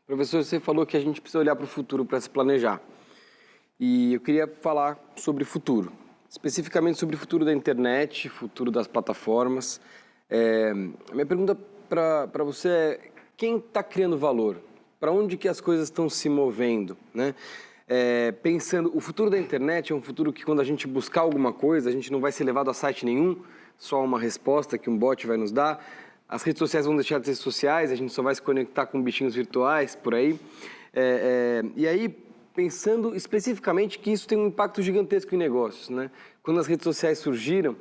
Professor, você falou que a gente precisa olhar para o futuro para se planejar. E eu queria falar sobre futuro, especificamente sobre o futuro da internet, futuro das plataformas. A minha pergunta para você é: quem está criando valor? Para onde que as coisas estão se movendo, né? Pensando, o futuro da internet é um futuro que, quando a gente buscar alguma coisa, a gente não vai ser levado a site nenhum, só uma resposta que um bot vai nos dar. As redes sociais vão deixar de ser sociais, a gente só vai se conectar com bichinhos virtuais por aí. E aí, pensando especificamente que isso tem um impacto gigantesco em negócios, né? Quando as redes sociais surgiram,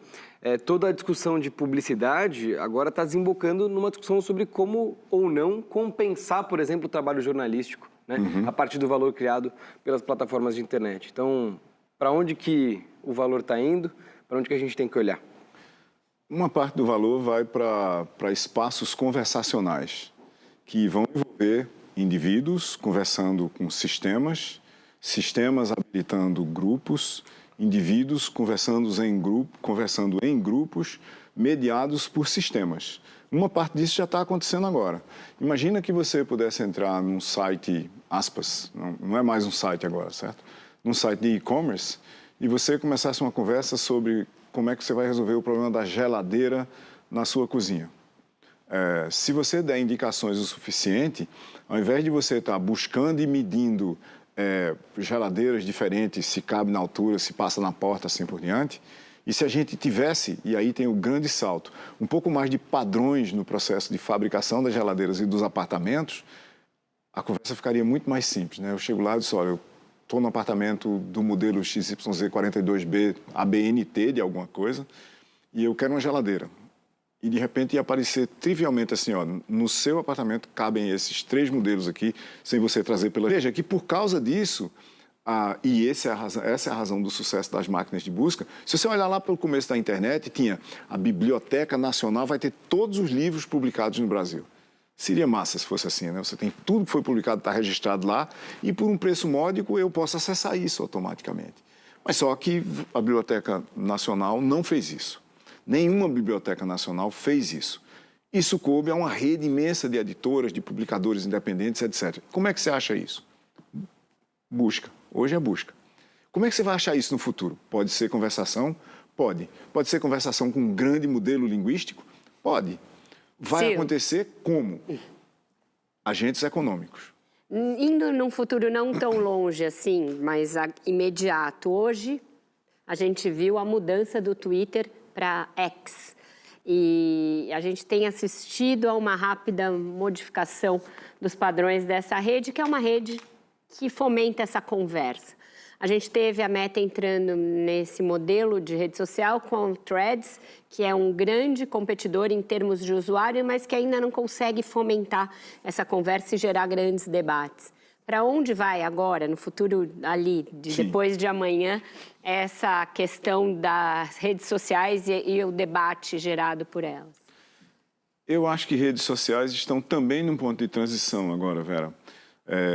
toda a discussão de publicidade agora está desembocando numa discussão sobre como ou não compensar, por exemplo, o trabalho jornalístico, né? A partir do valor criado pelas plataformas de internet. Então, para onde que o valor está indo? Para onde que a gente tem que olhar? Uma parte do valor vai para espaços conversacionais, que vão envolver indivíduos conversando com sistemas, sistemas habilitando grupos, indivíduos conversando em grupos mediados por sistemas. Uma parte disso já está acontecendo agora. Imagina que você pudesse entrar num site, aspas, não é mais um site agora, certo? Num site de e-commerce, e você começasse uma conversa sobre como é que você vai resolver o problema da geladeira na sua cozinha. Se você der indicações o suficiente, ao invés de você estar buscando e medindo geladeiras diferentes, se cabe na altura, se passa na porta, assim por diante, e se a gente tivesse, e aí tem o grande salto, um pouco mais de padrões no processo de fabricação das geladeiras e dos apartamentos, a conversa ficaria muito mais simples, né? Eu chego lá e digo, olha, eu estou no apartamento do modelo XYZ42B, ABNT de alguma coisa, e eu quero uma geladeira. E de repente ia aparecer trivialmente assim, ó, no seu apartamento cabem esses 3 modelos aqui, sem você trazer pela... Veja que por causa disso, e essa é a razão do sucesso das máquinas de busca, se você olhar lá pelo começo da internet, tinha a Biblioteca Nacional, vai ter todos os livros publicados no Brasil. Seria massa se fosse assim, né? Você tem tudo que foi publicado, está registrado lá, e por um preço módico eu posso acessar isso automaticamente. Mas só que a Biblioteca Nacional não fez isso. Nenhuma Biblioteca Nacional fez isso. Isso coube a uma rede imensa de editoras, de publicadores independentes, etc. Como é que você acha isso? Busca. Hoje é busca. Como é que você vai achar isso no futuro? Pode ser conversação? Pode. Pode ser conversação com um grande modelo linguístico? Pode. Vai acontecer como? Agentes econômicos. Indo num futuro não tão longe assim, mas imediato. Hoje, a gente viu a mudança do Twitter para X. E a gente tem assistido a uma rápida modificação dos padrões dessa rede, que é uma rede que fomenta essa conversa. A gente teve a Meta entrando nesse modelo de rede social com o Threads, que é um grande competidor em termos de usuário, mas que ainda não consegue fomentar essa conversa e gerar grandes debates. Para onde vai agora, no futuro ali, depois de amanhã, essa questão das redes sociais e o debate gerado por elas? Eu acho que redes sociais estão também num ponto de transição agora, Vera.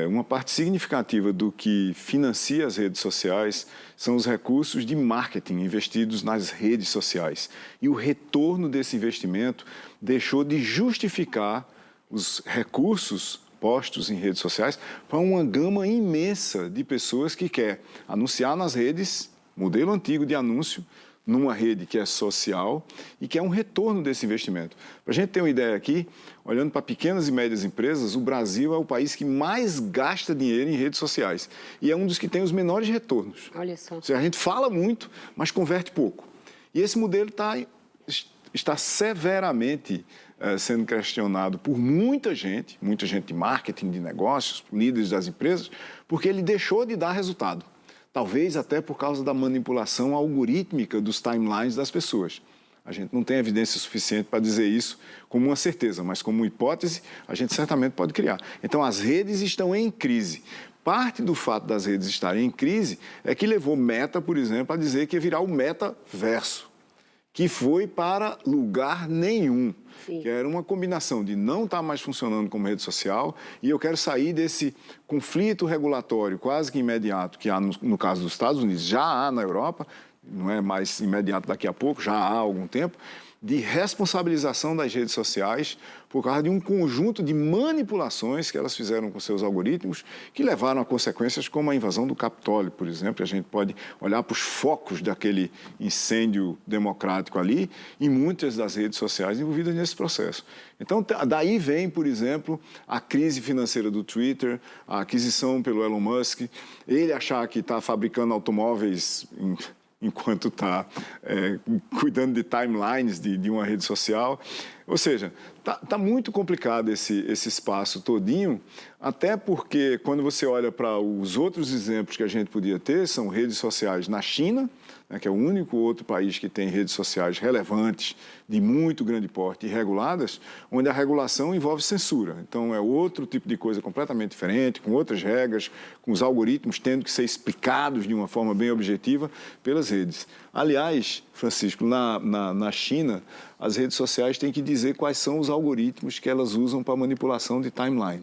Uma parte significativa do que financia as redes sociais são os recursos de marketing investidos nas redes sociais. E o retorno desse investimento deixou de justificar os recursos postos em redes sociais para uma gama imensa de pessoas que quer anunciar nas redes, modelo antigo de anúncio, numa rede que é social e que é um retorno desse investimento. Para a gente ter uma ideia aqui, olhando para pequenas e médias empresas, o Brasil é o país que mais gasta dinheiro em redes sociais e é um dos que tem os menores retornos. Olha só. Ou seja, a gente fala muito, mas converte pouco. E esse modelo está severamente sendo questionado por muita gente de marketing, de negócios, líderes das empresas, porque ele deixou de dar resultado. Talvez até por causa da manipulação algorítmica dos timelines das pessoas. A gente não tem evidência suficiente para dizer isso como uma certeza, mas como hipótese, a gente certamente pode criar. Então, as redes estão em crise. Parte do fato das redes estarem em crise é que levou Meta, por exemplo, a dizer que ia virar o metaverso, que foi para lugar nenhum. Sim. Que era uma combinação de não estar mais funcionando como rede social e eu quero sair desse conflito regulatório quase que imediato que há no caso dos Estados Unidos, já há na Europa, não é mais imediato daqui a pouco, já há algum tempo, de responsabilização das redes sociais por causa de um conjunto de manipulações que elas fizeram com seus algoritmos, que levaram a consequências como a invasão do Capitólio, por exemplo. A gente pode olhar para os focos daquele incêndio democrático ali e muitas das redes sociais envolvidas nesse processo. Então, daí vem, por exemplo, a crise financeira do Twitter, a aquisição pelo Elon Musk, ele achar que está fabricando automóveis enquanto está cuidando de timelines de uma rede social. Ou seja, tá muito complicado esse espaço todinho, até porque quando você olha para os outros exemplos que a gente podia ter, são redes sociais na China, né, que é o único outro país que tem redes sociais relevantes, de muito grande porte e reguladas, onde a regulação envolve censura. Então, é outro tipo de coisa completamente diferente, com outras regras, com os algoritmos tendo que ser explicados de uma forma bem objetiva pelas redes. Aliás, Francisco, na China, as redes sociais têm que dizer quais são os algoritmos que elas usam para manipulação de timeline.